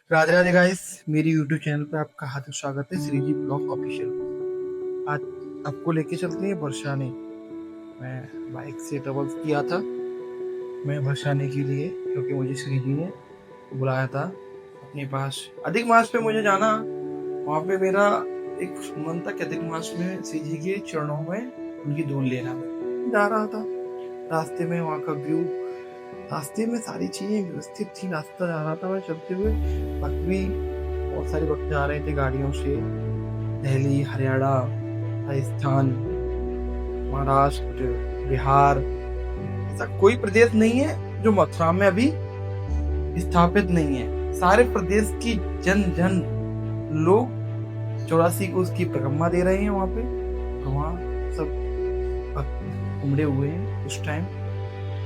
Radhe Radhe guys, मेरी YouTube channel पे आपका हार्दिक स्वागत है। श्री जी ब्लॉग ऑफिशियल। आज आपको लेके चलते हैं बरसाने। मैं बाइक से ट्रेवल किया था मैं बरसाने के लिए, क्योंकि मुझे श्री जी ने बुलाया था अपने पास। अधिक मास पे मुझे जाना, वहाँ पे मेरा एक मन था कि अधिक मास में श्री जी के चरणों में उनकी धूल लेना। जा रहा था, रास्ते में वहाँ का व्यू, रास्ते में सारी चीजें व्यवस्थित थी। रास्ता जा रहा था मैं चलते हुए, वक्त भी बहुत सारे वक्त जा रहे थे गाड़ियों से। दिल्ली, हरियाणा, राजस्थान, महाराष्ट्र, बिहार, ऐसा कोई प्रदेश नहीं है जो मथुरा में अभी स्थापित नहीं है। सारे प्रदेश की जन जन लोग 84 को उसकी परिक्रमा दे रहे हैं वहां पे। तो वहाँ सब भक्त उमड़े हुए हैं उस टाइम,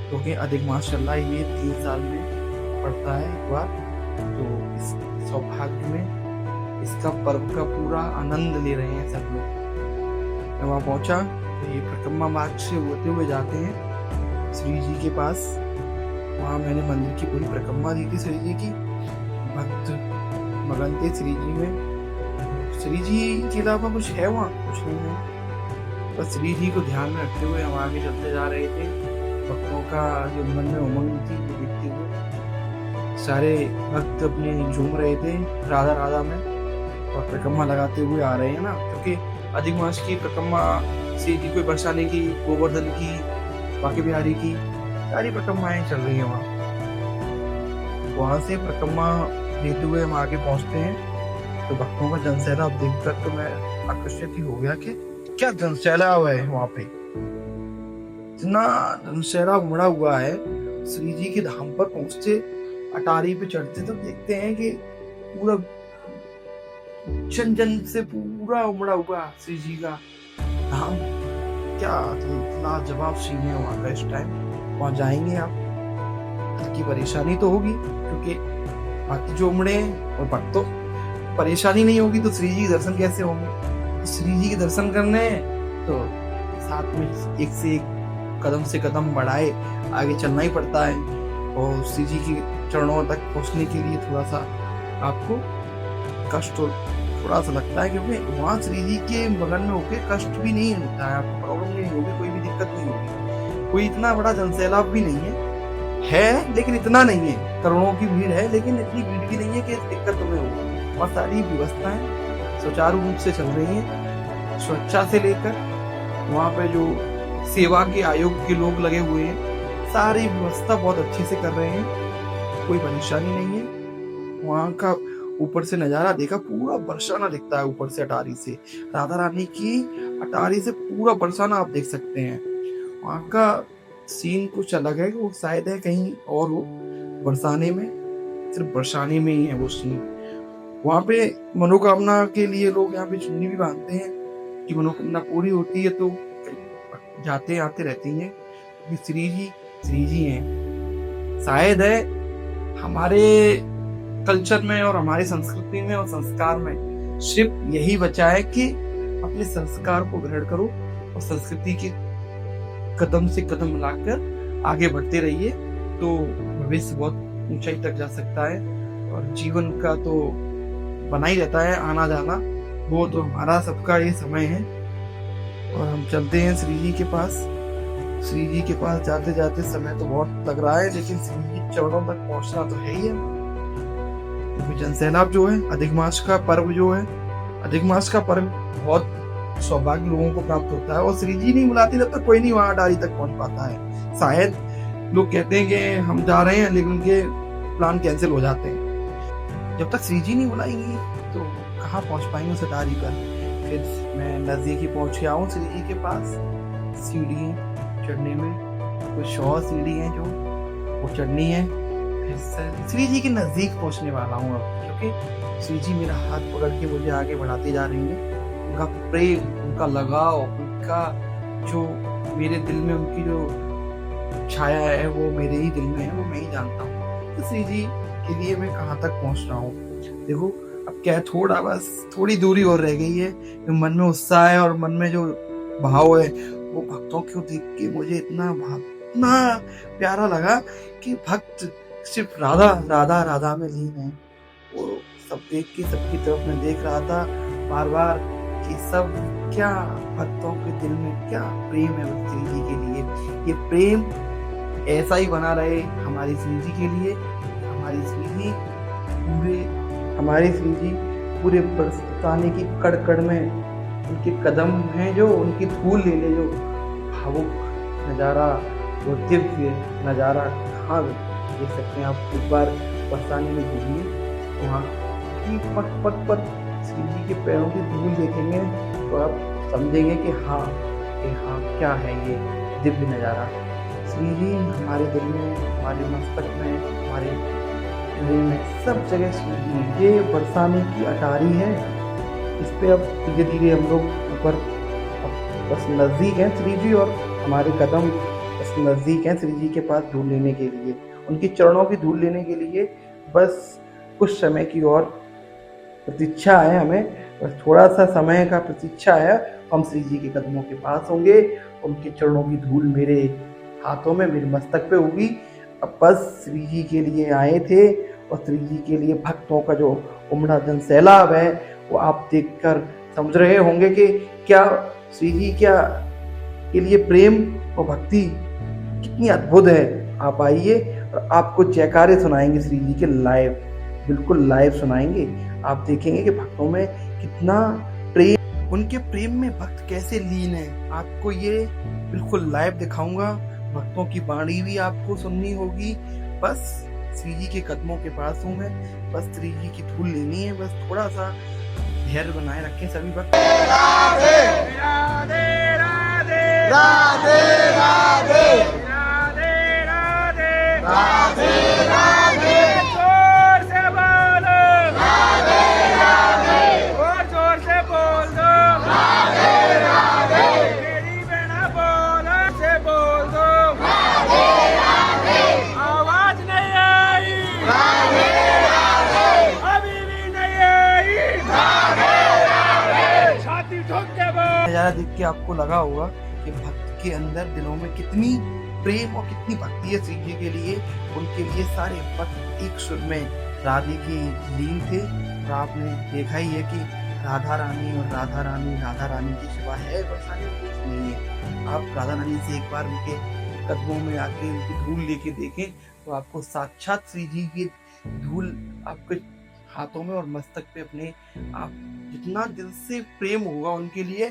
क्योंकि अधिक मास चल रहा है। ये 3 साल में पड़ता है एक बार। तो इस सौभाग्य में इसका पर्व का पूरा आनंद ले रहे हैं सब लोग। मैं वहाँ पहुंचा तो ये परिक्रमा मार्ग से होते हुए जाते हैं श्री जी के पास। वहाँ मैंने मंदिर की पूरी परिक्रमा दी थी श्री जी की। भक्त मगन थे श्री जी में। श्री जी के अलावा कुछ है वहाँ? कुछ नहीं है। बस श्री जी को ध्यान में रखते हुए हम आगे चलते जा रहे थे। भक्तों का जो मन में उमंग थी वो देखते हुए सारे भक्त अपने झूम रहे थे राधा राधा में, और परिक्रमा लगाते हुए आ रहे हैं ना, क्योंकि अधिक मास की परिक्रमा श्री जी को बरसाने की, गोवर्धन की, बांके बिहारी की सारी परिक्रमाएं चल रही है वहाँ। वहां से परिक्रमा लेते हुए हम आगे पहुंचते हैं तो भक्तों का जनसैलाब देखकर तो मैं आकर्षित ही हो गया कि क्या जनसैलाब है वहां पे। इतना जनसैलाब उमड़ा हुआ है। श्री जी के धाम पर पहुंचते, अटारी पे चढ़ते तो देखते हैं कि पूरा जन जन से पूरा उमड़ा हुआ श्री जी का धाम। क्या लाजवाब सीन है वहाँ का इस टाइम। वहाँ जाएंगे आप, हल्की परेशानी तो होगी क्योंकि बाकी जो उमड़े और भक्तों परेशानी नहीं होगी तो श्री जी के दर्शन कैसे होंगे। श्री जी के दर्शन करने तो साथ में एक से एक कदम से कदम बढ़ाए आगे चलना ही पड़ता है। और श्री जी के चरणों तक पहुंचने के लिए थोड़ा सा आपको कष्ट थोड़ा सा लगता है, क्योंकि वहाँ श्री जी के बगल में होके कष्ट भी नहीं होता है, आपको प्रॉब्लम नहीं होगी, कोई भी दिक्कत नहीं होगी। कोई इतना बड़ा जनसैलाब भी नहीं है लेकिन इतना नहीं है। करोड़ों की भीड़ है लेकिन इतनी भीड़ भी नहीं है कि दिक्कत तुम्हें होगी। और सारी व्यवस्थाएं सुचारू रूप से चल रही हैं, सुरक्षा से लेकर वहाँ पे जो सेवा के आयोग के लोग लगे हुए हैं, सारी व्यवस्था बहुत अच्छे से कर रहे हैं, कोई परेशानी नहीं है। वहाँ का ऊपर से नजारा देखा, पूरा बरसाना दिखता है ऊपर से अटारी से। राधा रानी की अटारी से पूरा बरसाना आप देख सकते हैं। वहाँ का सीन कुछ अलग है, वो शायद है कहीं और हो, बरसाने में, सिर्फ बरसाने में ही है वो सीन। वहाँ पे मनोकामना के लिए लोग यहाँ पे चुन्नी भी बांधते हैं कि मनोकामना पूरी होती है तो जाते आते रहती हैं। श्री जी हैं। शायद है हमारे कल्चर में और हमारी संस्कृति में और संस्कार में सिर्फ यही बचा है कि अपने संस्कार को ग्रहण करो और संस्कृति के कदम से कदम मिलाकर आगे बढ़ते रहिए तो भविष्य बहुत ऊंचाई तक जा सकता है। और जीवन का तो बना ही रहता है आना जाना, वो तो हमारा सबका ये समय है। और हम चलते हैं श्री जी के पास। श्री जी के पास जाते जाते समय तो बहुत लग रहा है, लेकिन श्री जी के चरणों तक पहुंचना तो है ही है। जनसैलाब जो है, अधिक मास का पर्व जो है, अधिक मास का पर्व बहुत सौभाग्य लोगों को प्राप्त होता है। और श्री जी नहीं बुलाती तब तक कोई नहीं वहां अटारी तक पहुंच पाता है। शायद लोग कहते हैं कि हम जा रहे हैं लेकिन उनके प्लान कैंसिल हो जाते हैं। जब तक श्री जी नहीं बुलाएंगी तो कहाँ पहुंच पाएंगे उस अटारी पर। फिर मैं नजदीक ही पहुंच गया हूँ श्री जी के पास। सीढ़ी चढ़ने में कुछ 100 सीढ़ी है जो वो चढ़नी है। फिर श्री जी के नजदीक पहुंचने वाला हूँ अब, क्योंकि श्री जी मेरा हाथ पकड़ के मुझे आगे बढ़ाते जा रही है। उनका प्रेम, उनका लगाव, उनका जो मेरे दिल में उनकी जो छाया है वो मेरे ही दिल में है, वो मैं ही जानता हूँ। तो श्री जी के लिए मैं कहाँ तक पहुंच रहा हूँ देखो। अब क्या है, थोड़ा बस थोड़ी दूरी और रह गई है। मन में उत्साह है और मन में जो भाव है वो भक्तों को देख के मुझे इतना प्यारा लगा कि भक्त सिर्फ राधा राधा राधा में लीन है। वो सब देख के सबकी तरफ मैं देख रहा था बार बार कि सब क्या भक्तों के दिल में क्या प्रेम है श्री जी के लिए। ये प्रेम ऐसा ही बना रहे हमारी श्री जी के लिए। हमारी श्री जी पूरे बरसाने की कड़ में उनके कदम हैं जो उनकी धूल ले ले, जो भावुक नज़ारा, वो दिव्य नज़ारा कहाँ देख सकते हैं आप। एक बार बरसाने में घूमिए, वहाँ की पग पग पर श्री जी के पैरों की धूल देखेंगे तो आप समझेंगे कि हाँ क्या है ये दिव्य नज़ारा। श्री जी हमारे दिल में, हमारे मस्तक में, हमारे हृदय में, सब जगह श्री जी। ये बरसाने की अटारी है, इस पे अब धीरे धीरे हम लोग ऊपर बस नज़दीक हैं श्री जी, और हमारे कदम बस नज़दीक हैं श्री जी के पास धूल लेने के लिए, उनके चरणों की धूल लेने के लिए। बस कुछ समय की और प्रतीक्षा है हमें, बस थोड़ा सा समय का प्रतीक्षा है, हम श्री जी के कदमों के पास होंगे, उनके चरणों की धूल मेरे हाथों में, मेरे मस्तक पे होगी। अब बस श्री जी के लिए आए थे, और श्री जी के लिए भक्तों का जो उमड़ा जन सैलाब है वो आप देखकर समझ रहे होंगे कि क्या श्री जी के लिए प्रेम और भक्ति कितनी अद्भुत है। आप आइए और आपको जयकारे सुनाएंगे श्री जी के लाइव, बिल्कुल लाइव सुनाएंगे। आप देखेंगे कि भक्तों में कितना प्रेम, उनके प्रेम में भक्त कैसे लीन है। आपको ये बिल्कुल लाइव दिखाऊंगा, भक्तों की वाणी भी आपको सुननी होगी। बस श्री जी के कदमों के पास हूँ मैं, बस श्री जी की धूल लेनी है, बस थोड़ा सा धैर्य बनाए रखें सभी भक्त। राधे राधे राधे राधे राधे राधे राधे राधे, जोर से बोलो राधे राधे, और जोर से बोल दो राधे राधे, मेरी बहना बोलो से बोल दो राधे राधे, आवाज नहीं आई राधे राधे, अभी भी नहीं आई राधे राधे, छाती ठोक के बोल। नजारा देख के आपको लगा होगा कि भक्त के अंदर दिलों में कितनी प्रेम और कितनी भक्ति है श्री जी के लिए। उनके लिए सारे भक्त एक सुर में राधे की लीन थे, और आपने देखा ही है कि राधा रानी की सिवा है बरसाने में कुछ नहीं है। आप राधा रानी से एक बार उनके कदमों में आके उनकी धूल लेके देखें तो आपको साक्षात श्री जी की धूल आपके हाथों में और मस्तक पे अपने आप, जितना दिल से प्रेम होगा उनके लिए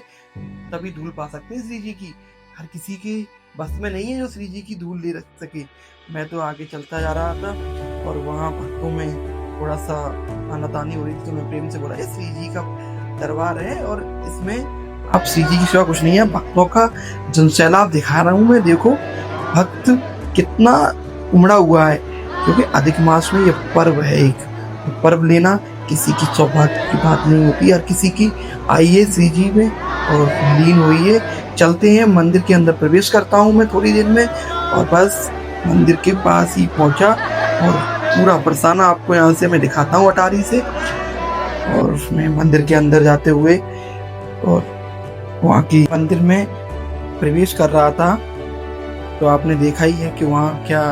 तभी धूल पा सकते हैं श्री जी की। हर किसी के बस में नहीं है जो श्री जी की धूल ले रख सके। मैं तो आगे चलता जा रहा था और वहाँ भक्तों में थोड़ा सा आनातानी हो रही थी, तो मैं प्रेम से बोला ये श्री जी का दरबार है और इसमें अब श्री जी की सिवा कुछ नहीं है। भक्तों का जनसैलाब दिखा रहा हूँ मैं, देखो भक्त कितना उमड़ा हुआ है, क्योंकि अधिक मास में ये पर्व है। एक पर्व लेना किसी की सौभाग्य की बात नहीं होती, हर किसी की। आइए श्री जी में और लीन होइए। चलते हैं, मंदिर के अंदर प्रवेश करता हूँ मैं थोड़ी देर में, और बस मंदिर के पास ही पहुँचा और पूरा बरसाना आपको यहाँ से मैं दिखाता हूँ अटारी से। और मैं मंदिर के अंदर जाते हुए और वहाँ की मंदिर में प्रवेश कर रहा था, तो आपने देखा ही है कि वहाँ क्या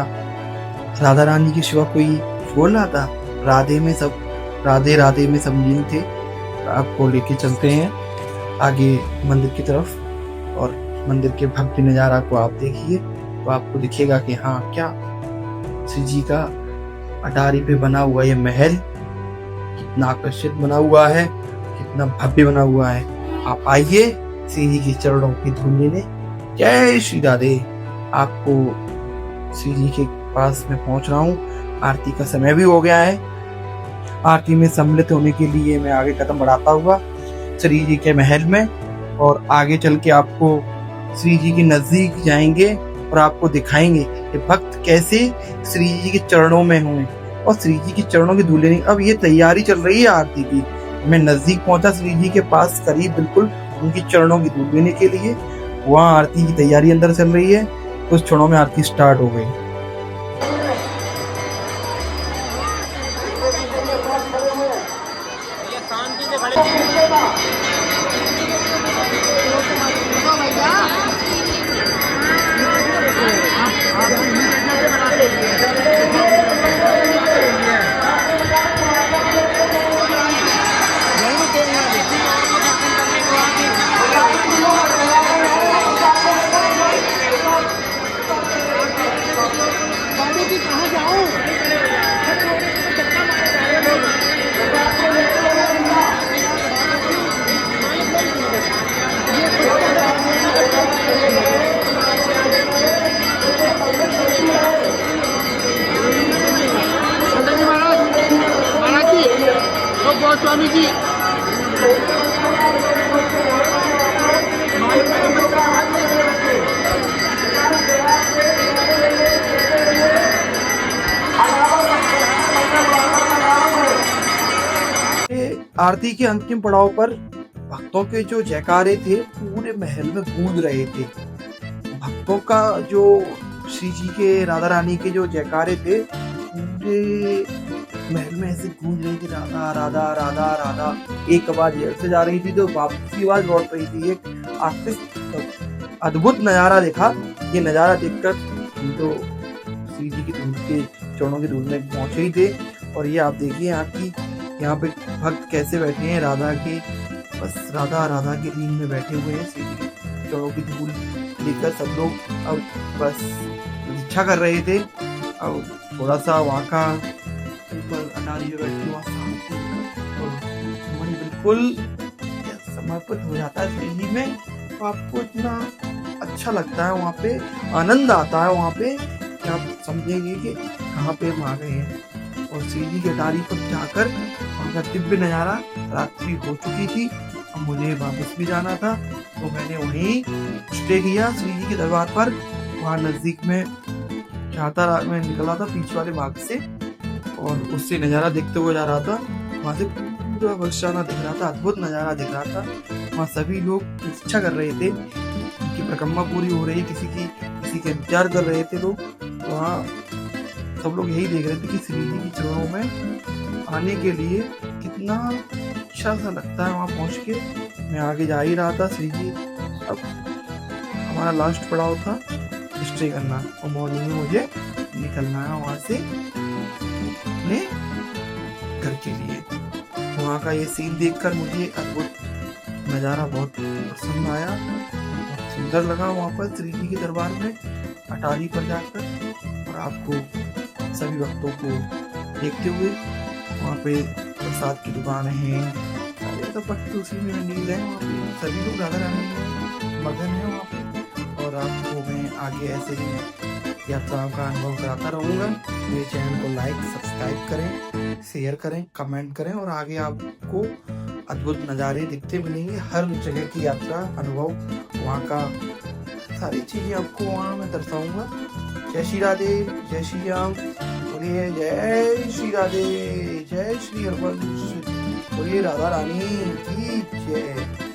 राधा रानी की सिवा कोई बोल रहा था। राधे में सब लीन थे। आपको लेके चलते हैं आगे मंदिर की तरफ, और मंदिर के भव्य नज़ारा को आप देखिए तो आपको दिखेगा कि हाँ क्या श्री जी का अटारी पे बना हुआ ये महल कितना आकर्षित बना हुआ है, कितना भव्य बना हुआ है। आप आइए श्री जी के चरणों की धूल लेने। जय श्री राधे। आपको श्री जी के पास में पहुंच रहा हूँ, आरती का समय भी हो गया है। आरती में सम्मिलित होने के लिए मैं आगे कदम बढ़ाता हुआ श्री जी के महल में, और आगे चल के आपको श्री जी के नजदीक जाएंगे और आपको दिखाएंगे कि भक्त कैसे श्री जी के चरणों में हुए और श्री जी के चरणों की धूल लेने। अब ये तैयारी चल रही है आरती की। मैं नजदीक पहुंचा श्री जी के पास, करीब बिल्कुल उनकी चरणों की धूल लेने के लिए। वहाँ आरती की तैयारी अंदर चल रही है, कुछ क्षणों में आरती स्टार्ट हो गई। गोस्वामी जी। आरती के अंतिम पड़ाव पर भक्तों के जो जयकारे थे पूरे महल में गूंज रहे थे। भक्तों का जो श्री जी के राधा रानी के जो जयकारे थे पूरे महल में ऐसे गूंज रही थी, राधा राधा राधा राधा। एक आवाज इधर से जा रही थी तो वापस की आवाज लौट रही थी। एक अद्भुत नजारा देखा। ये नजारा देखकर हम तो श्री जी की धूल के चरणों की धूल में पहुंचे ही थे। और ये आप देखिए यहाँ पे भक्त कैसे बैठे हैं राधा के, बस राधा राधा के लीन में बैठे हुए हैं। श्री जी के चरणों की धूल लेकर सब लोग अब बस इच्छा कर रहे थे। अब थोड़ा सा वहाँ का ऊपर अटारी में बैठ के वहाँ शांति और मन बिल्कुल समर्पित हो जाता है श्री जी में। तो आपको इतना अच्छा लगता है, वहाँ पे आनंद आता है वहाँ पे कि आप समझेंगे कि कहाँ पे हम आ गए हैं। और श्री जी की अटारी पर जाकर वहाँ का दिव्य नजारा, रात्रि हो चुकी थी, अब मुझे वापस भी जाना था तो मैंने वहीं स्टे किया श्री जी के दरबार पर। वहाँ नजदीक में मैं निकला था बीच वाले भाग से और उससे नजारा देखते हुए जा रहा था। वहां से पूरा बरसाना दिख रहा था, अद्भुत नजारा दिख रहा था। वहाँ सभी लोग इच्छा कर रहे थे कि परिक्रमा पूरी हो रही है, किसी के इंतजार कर रहे थे लोग। वहाँ सब लोग यही देख रहे थे कि श्री जी की चरणों में आने के लिए कितना अच्छा सा लगता है वहाँ पहुँच के। मैं आगे जा ही रहा था। श्री जी अब हमारा लास्ट पड़ाव था स्टे करना और मॉर्निंग में मुझे निकलना है वहाँ से अपने घर के लिए। वहाँ का ये सीन देखकर मुझे अद्भुत नज़ारा बहुत पसंद आया, बहुत सुंदर लगा। वहाँ पर श्री जी के दरबार में अटारी पर जाकर और आपको सभी भक्तों को देखते हुए वहाँ पे प्रसाद की दुकानें हैं, सारे सब भक्त उसी में नील है। वहाँ पे सभी लोग राधा रानी में मगन है वहाँ पे। और आपको मैं आगे ऐसे ही यात्राओं का अनुभव कराता रहूँगा। मेरे चैनल को लाइक सब्सक्राइब करें, शेयर करें, कमेंट करें और आगे आपको अद्भुत नज़ारे दिखते मिलेंगे। हर जगह की यात्रा अनुभव, वहाँ का सारी चीज़ें आपको वहाँ मैं दर्शाऊँगा। जय श्री राधे, जय श्री राम, बोलिए जय श्री राधे, जय श्री हरवंश, बोलिए राधा रानी की जय।